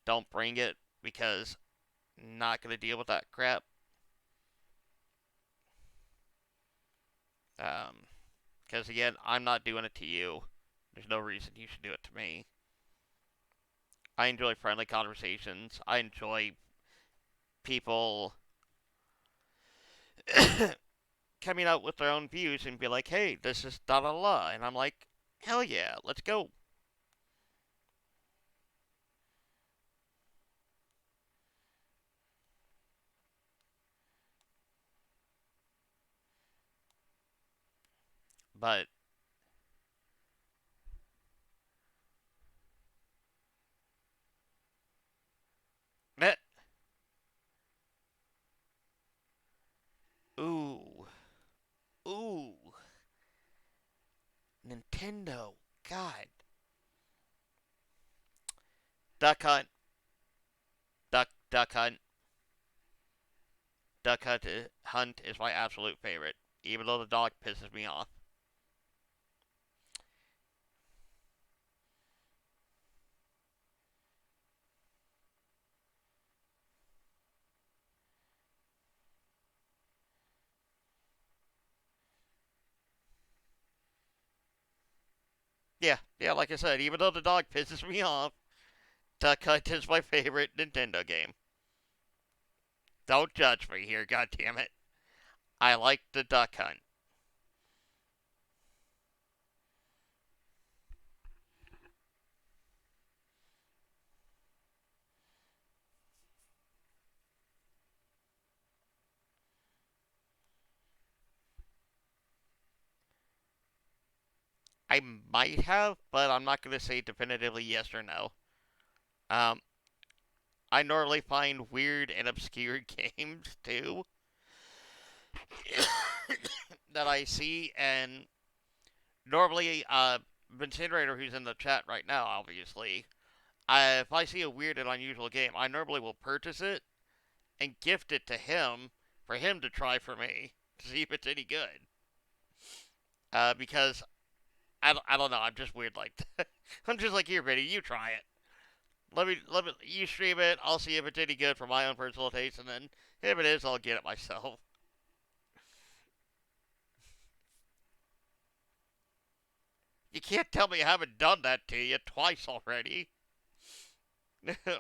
don't bring it because I'm not gonna deal with that crap. Because again, I'm not doing it to you. There's no reason you should do it to me. I enjoy friendly conversations. I enjoy people coming out with their own views and be like, hey, this is da da da. And I'm like, hell yeah, let's go. But, that, ooh, ooh, Nintendo. God. Duck Hunt. Duck Hunt. Hunt is my absolute favorite, even though the dog pisses me off. Yeah, like I said, even though the dog pisses me off, Duck Hunt is my favorite Nintendo game. Don't judge me here, god damn it. I like the Duck Hunt. I might have, but I'm not going to say definitively yes or no. Um, I normally find weird and obscure games too that I see, and normally, Incinerator, who's in the chat right now, obviously, if I see a weird and unusual game, I normally will purchase it and gift it to him for him to try for me to see if it's any good. Because I don't know, I'm just weird like that. I'm just like, here, Vinny, you try it. You stream it. I'll see if it's any good for my own personal taste, and then if it is, I'll get it myself. You can't tell me I haven't done that to you twice already,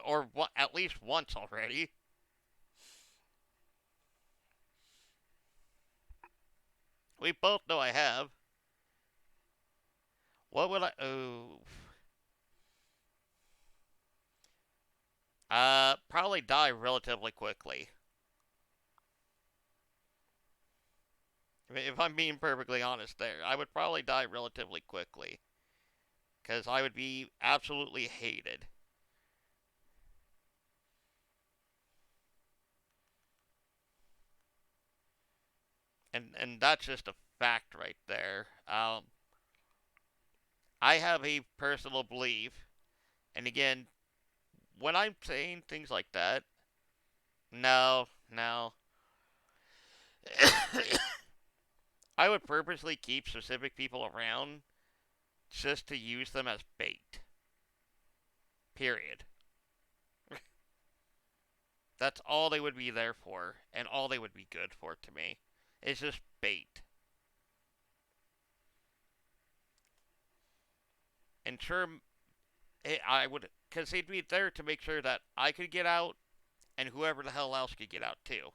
or at least once already. We both know I have. What would I? Oh, probably die relatively quickly. If I'm being perfectly honest, there, I would probably die relatively quickly because I would be absolutely hated, and that's just a fact right there. I have a personal belief, and again, when I'm saying things like that, no, no, I would purposely keep specific people around just to use them as bait. Period. That's all they would be there for, and all they would be good for to me. It's just bait. And sure, I would, because they'd be there to make sure that I could get out, and whoever the hell else could get out too.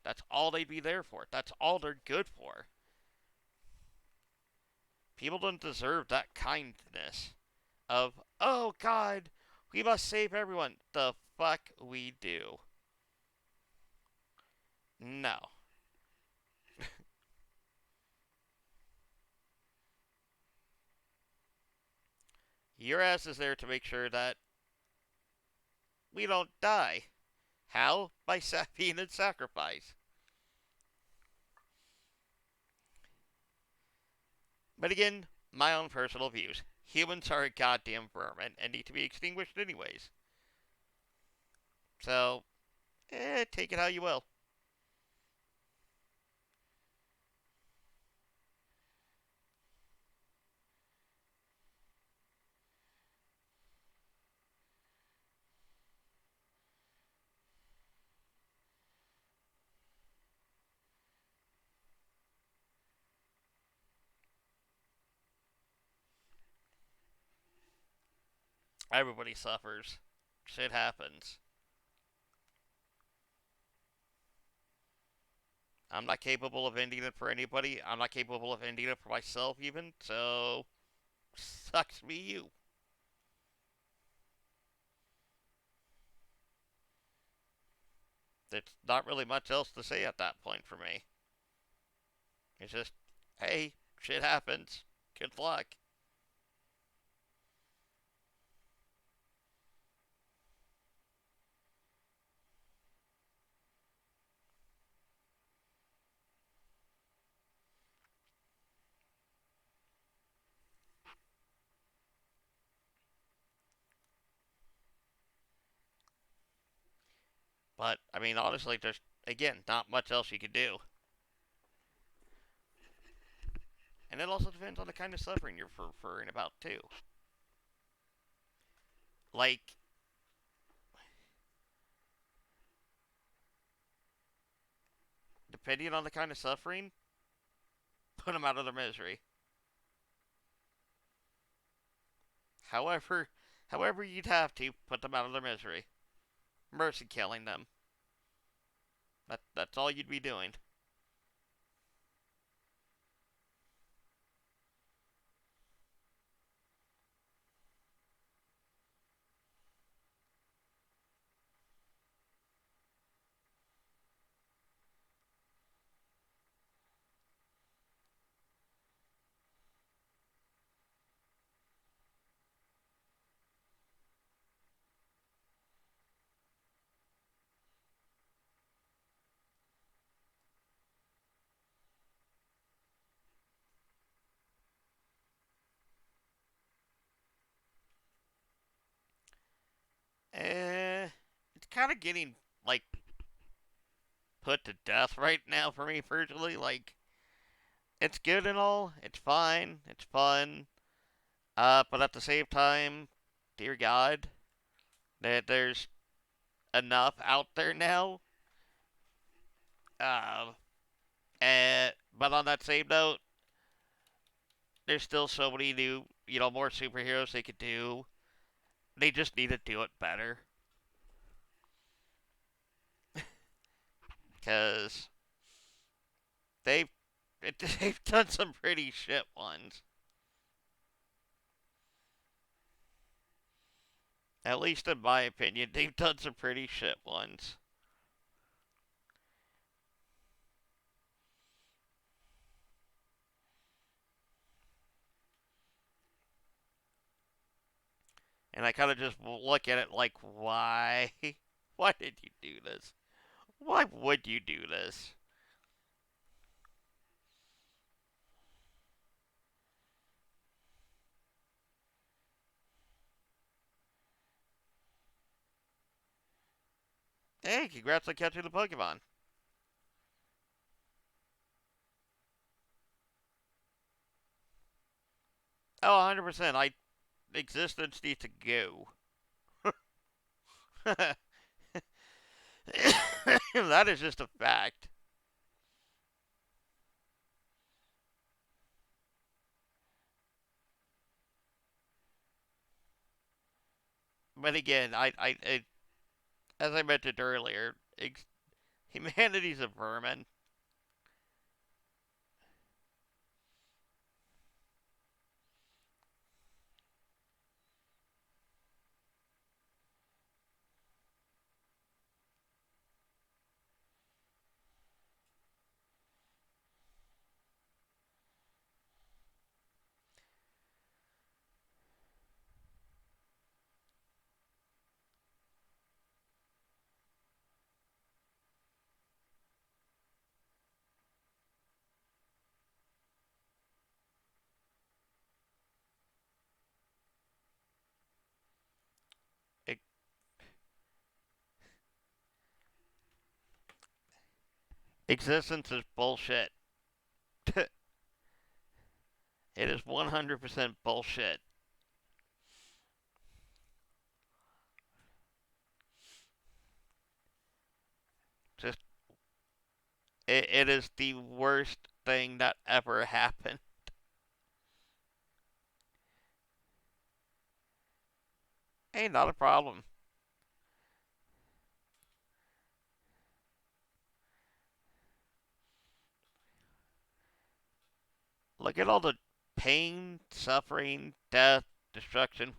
That's all they'd be there for. That's all they're good for. People don't deserve that kindness of, oh God, we must save everyone. The fuck we do. No. Your ass is there to make sure that we don't die. How? By being in sacrifice. But again, my own personal views. Humans are a goddamn vermin and need to be extinguished anyways. So, take it how you will. Everybody suffers. Shit happens. I'm not capable of ending it for anybody. I'm not capable of ending it for myself, even. So, sucks me you. There's not really much else to say at that point for me. It's just, hey, shit happens. Good luck. But, I mean, honestly, there's, again, not much else you can do. And it also depends on the kind of suffering you're referring about, too. Like, depending on the kind of suffering, put them out of their misery. However, however you'd have to put them out of their misery. Mercy killing them. That's all you'd be doing. It's kind of getting like put to death right now for me personally. Like, it's good and all, it's fine, it's fun, but at the same time, dear God, that there's enough out there now. Uh, but on that same note, there's still so many new, more superheroes they could do. They just need to do it better. Because they've, they've done some pretty shit ones. At least in my opinion, they've done some pretty shit ones. And I kind of just look at it like, why? Why did you do this? Why would you do this? Hey, congrats on catching the Pokemon. Oh, 100%. Existence needs to go. That is just a fact. But again, as I mentioned earlier, humanity's a vermin. Existence is bullshit. It is 100% bullshit. Just, it is the worst thing that ever happened. Hey, not a problem. Look at all the pain, suffering, death, destruction,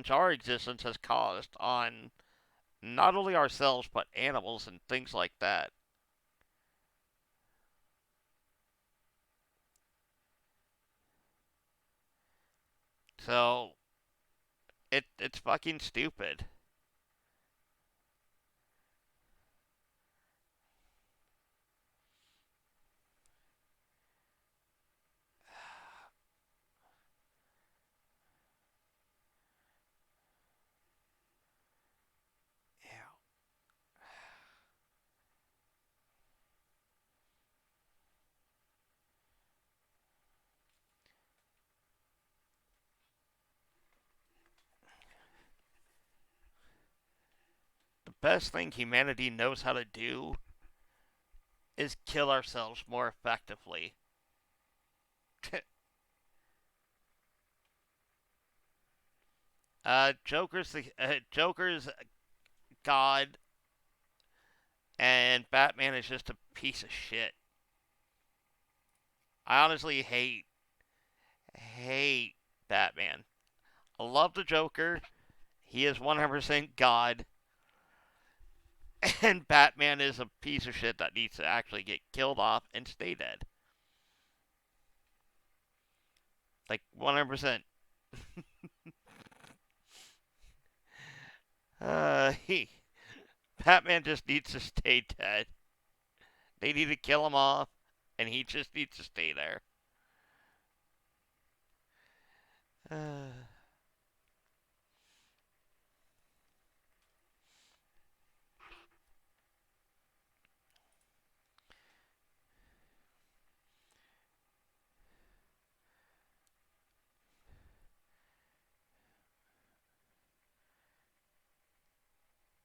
our existence has caused on not only ourselves but animals and things like that. So it's fucking stupid. Yeah. The best thing humanity knows how to do is kill ourselves more effectively. Joker's God, and Batman is just a piece of shit. I honestly hate Batman. I love the Joker. He is 100% God, and Batman is a piece of shit that needs to actually get killed off and stay dead. Like 100%. He Batman just needs to stay dead. They need to kill him off, and he just needs to stay there. Uh,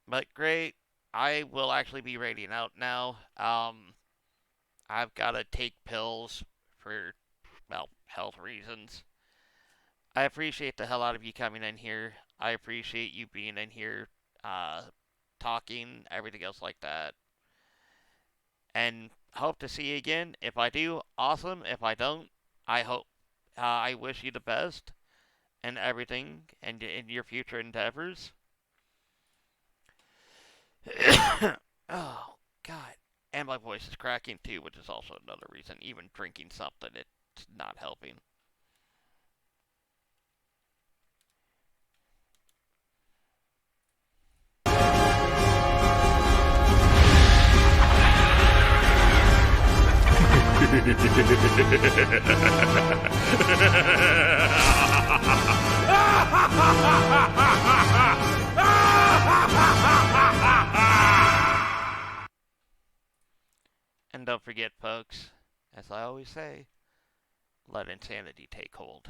but great. I will actually be rating out now. I've got to take pills for, well, health reasons. I appreciate the hell out of you coming in here. I appreciate you being in here, uh, talking, everything else like that. And hope to see you again. If I do, awesome. If I don't, I hope, I wish you the best and everything and in your future endeavors. Oh, God. And my voice is cracking too, which is also another reason. Even drinking something, it's not helping. And don't forget, folks, as I always say, let insanity take hold.